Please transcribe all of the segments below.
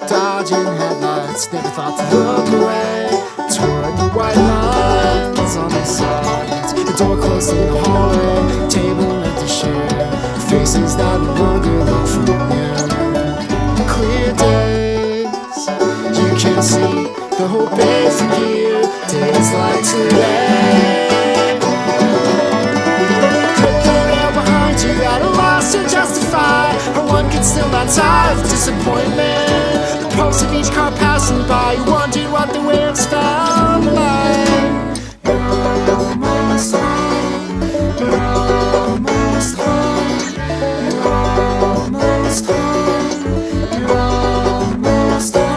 dodging headlights, never thought to look away toward the white lines on the sides. The door closed in the hallway, table meant to share, faces that no longer look familiar. Clear days, you can see the whole basic here. Days like today, cut the rail behind you at a loss to justify how one can still not tie with disappointment. The pulse of each car passing by, you wondered what the waves felt like. You're almost home, you're almost home, you're almost home, you're almost home.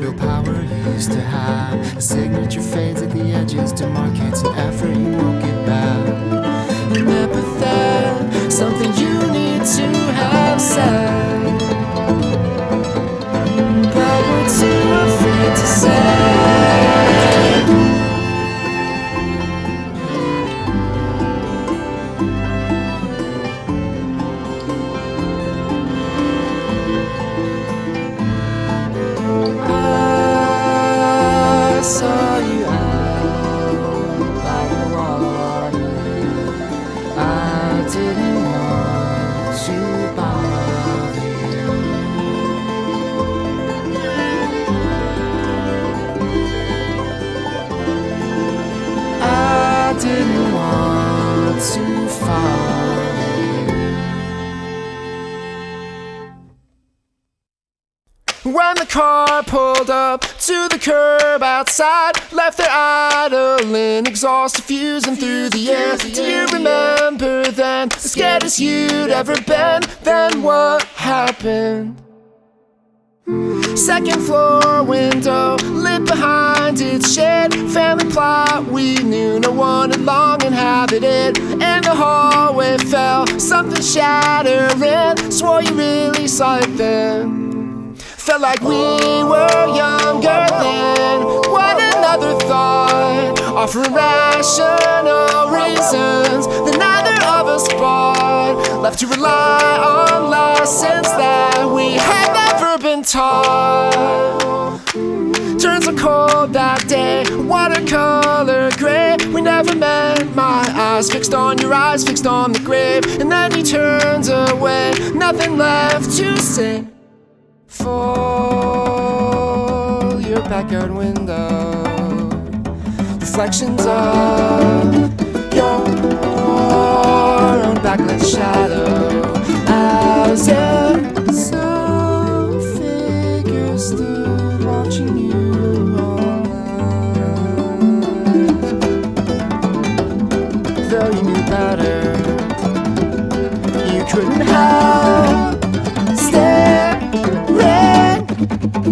Willpower used to have a signature fades at the edges, demarcates an effort you won't get back. Remember that, something you need to have said, but we're too afraid to say. I saw you out by the water. I didn't want to bother you. I didn't want to follow you. When the car pulled up to the curb outside, left there idling, exhaust diffusing through the air. Do you remember then, the scaredest you'd ever been? Then what happened? Second floor window lit behind its shade, family plot we knew no one had long inhabited. In the hallway fell something shattering, swore you really saw it then. Felt like we were younger then. What another thought, offering rational reasons that neither of us bought, left to rely on lessons that we had never been taught. Turns were cold that day, watercolor gray. We never met, my eyes fixed on your eyes, fixed on the grave. And then you turned away, nothing left to say. For your backyard window, reflections of your own backlit shadow, as if some figure stood watching you all night. Though you knew better, you couldn't help staring,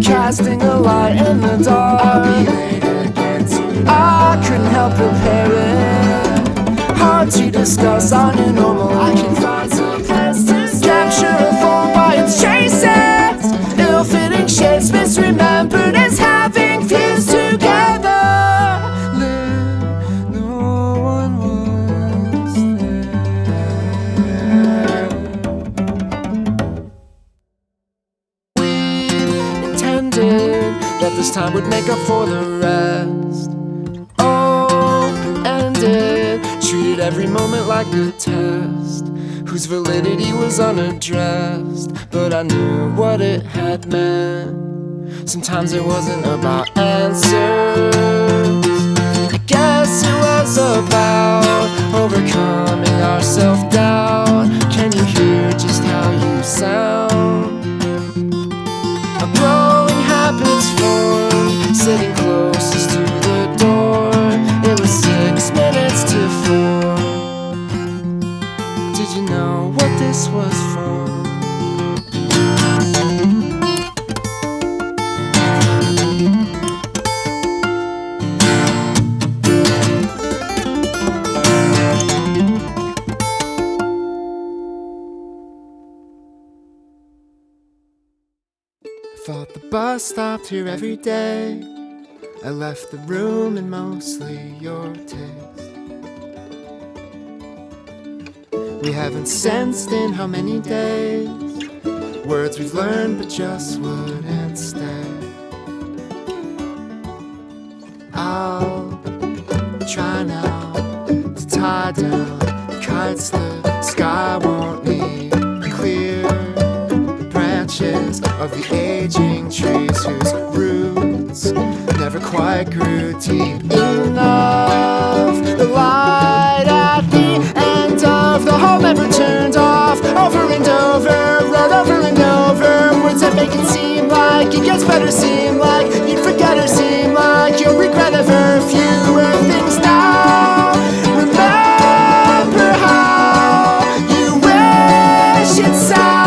casting a light in the dark. I'll be late again tonight. I couldn't help preparing, hard to discuss our new normal. I can find some place to capture a form by its traces, ill-fitting shapes misremembered as having fused together. Live, no one was there. That this time would make up for the rest. Open-ended, treated every moment like a test, whose validity was unaddressed. But I knew what it had meant. Sometimes it wasn't about answers, I guess it was about overcoming our self-doubt. Can you hear just how you sound? A growing habits form, sitting closest to the door. It was 6 minutes to 4. Did you know what this was for? thought the bus stopped here every day. I left the room in mostly your taste. We haven't sensed in how many days words we've learned but just wouldn't stay. I'll try now to tie down kites the sky won't need. Clear branches of the aging trees whose roots never quite grew deep enough. The light at the end of the hall never turned off. Over and over, wrote over and over, words that make it seem like it gets better, seem like you'd forget or seem like you'll regret ever fewer things now. Remember how you wish it sound.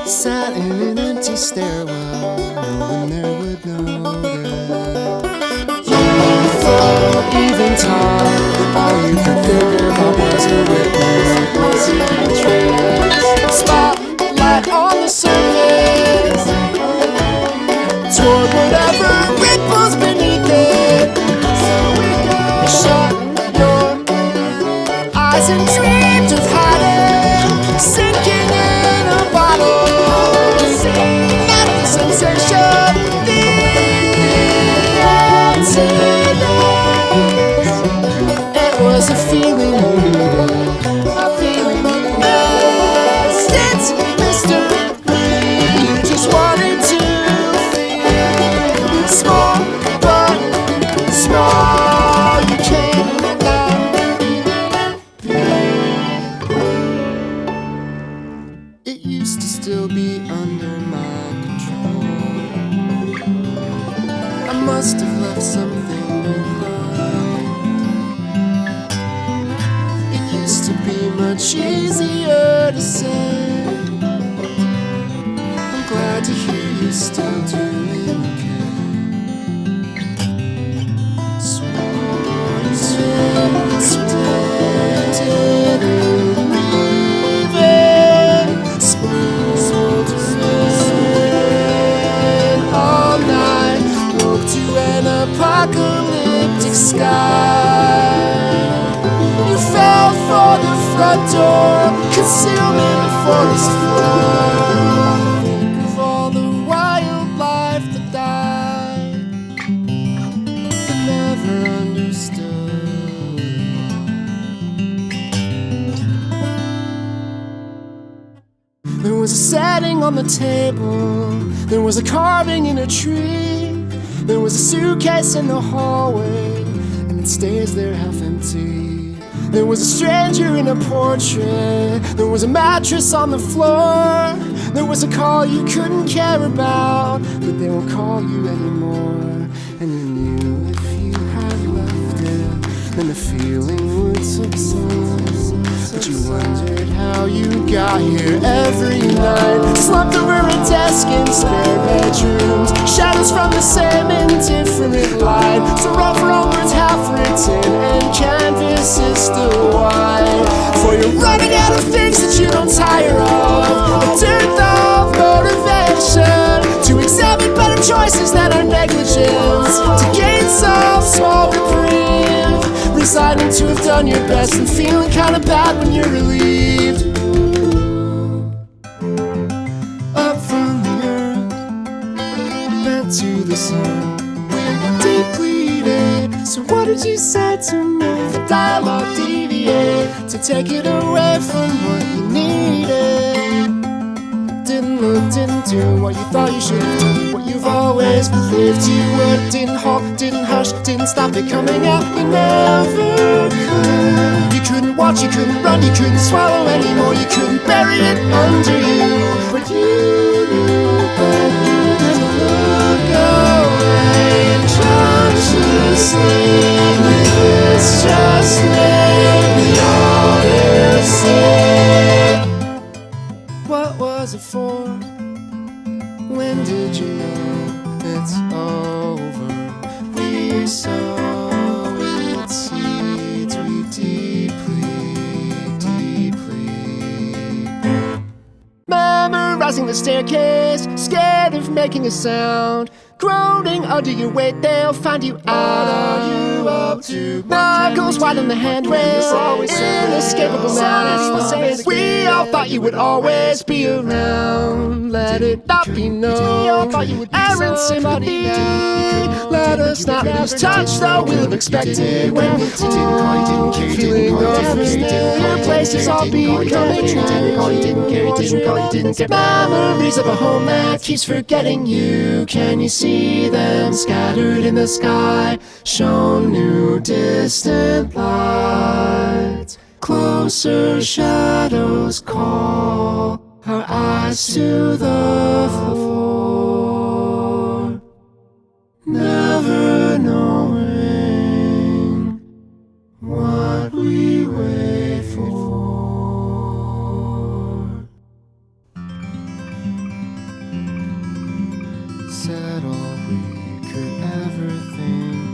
Sat in an empty stairwell, no one there would notice. Youthful, even tall, all you could figure out was a witness, was an interest. Spotlight on the surface, toward whatever ripples beneath it. Shut your eyes and dreamed of hiding, sinking in a bottle. Not the sensation, the emptiness. It was a feeling you needed, a feeling you missed. It's mystery. You just wanted to feel small, but small. You can't now be. It used to still be under my control. I must have left something behind. It used to be much easier to say. I'm glad to hear you still doing okay. Sworn to leaving, smooth all night. Woke to an apocalyptic sky. You fell for the front door, concealed in the forest floor. Think of all the wildlife that died, that never understood. There was a setting on the table, there was a carving in a tree, there was a suitcase in the hallway, and it stays there half empty. There was a stranger in a portrait, there was a mattress on the floor, there was a call you couldn't care about, but they won't call you anymore. And you knew if you had left it, then the feeling would subside. But you wondered how you got here every night. Slumped over a desk in spare bedrooms, shadows from the same indifferent light. So rough wrong words half written and canvas is still wide. For you're running out of things that you don't tire of, a dearth of motivation to examine better choices than our negligence, to gain some small reprieve, resigning to have done your best and feeling kinda bad when you're relieved. Up from the earth, bent to the sun, we're depleted. So what did you say to me? The dialogue deviate to take it away from what you needed. Didn't look, didn't do what you thought you should have done, what you've always believed you would. Didn't halt, didn't hush, didn't stop it coming out. You never could. You couldn't watch, you couldn't run, you couldn't swallow anymore. You couldn't bury it under you. But you knew better than to look away consciously. This just made me all you see. What was it for? When did you know it's over? We sow its seeds, we deeply, deeply. Memory Crossing the staircase, scared of making a sound. Groaning under your weight, they'll find you out. Are you up to knuckles wide on the handrail, inescapable now. We all thought you would always be around. Let it not be known, errant sympathy. Let us not lose touch, though we'll have expected. When we're feeling unfamiliar places all becoming memories of a home that keeps forgetting you. Can you see them scattered in the sky? Shown new distant lights. Closer shadows call our eyes to the floor. Never knowing what we wait for. Said all we could ever think.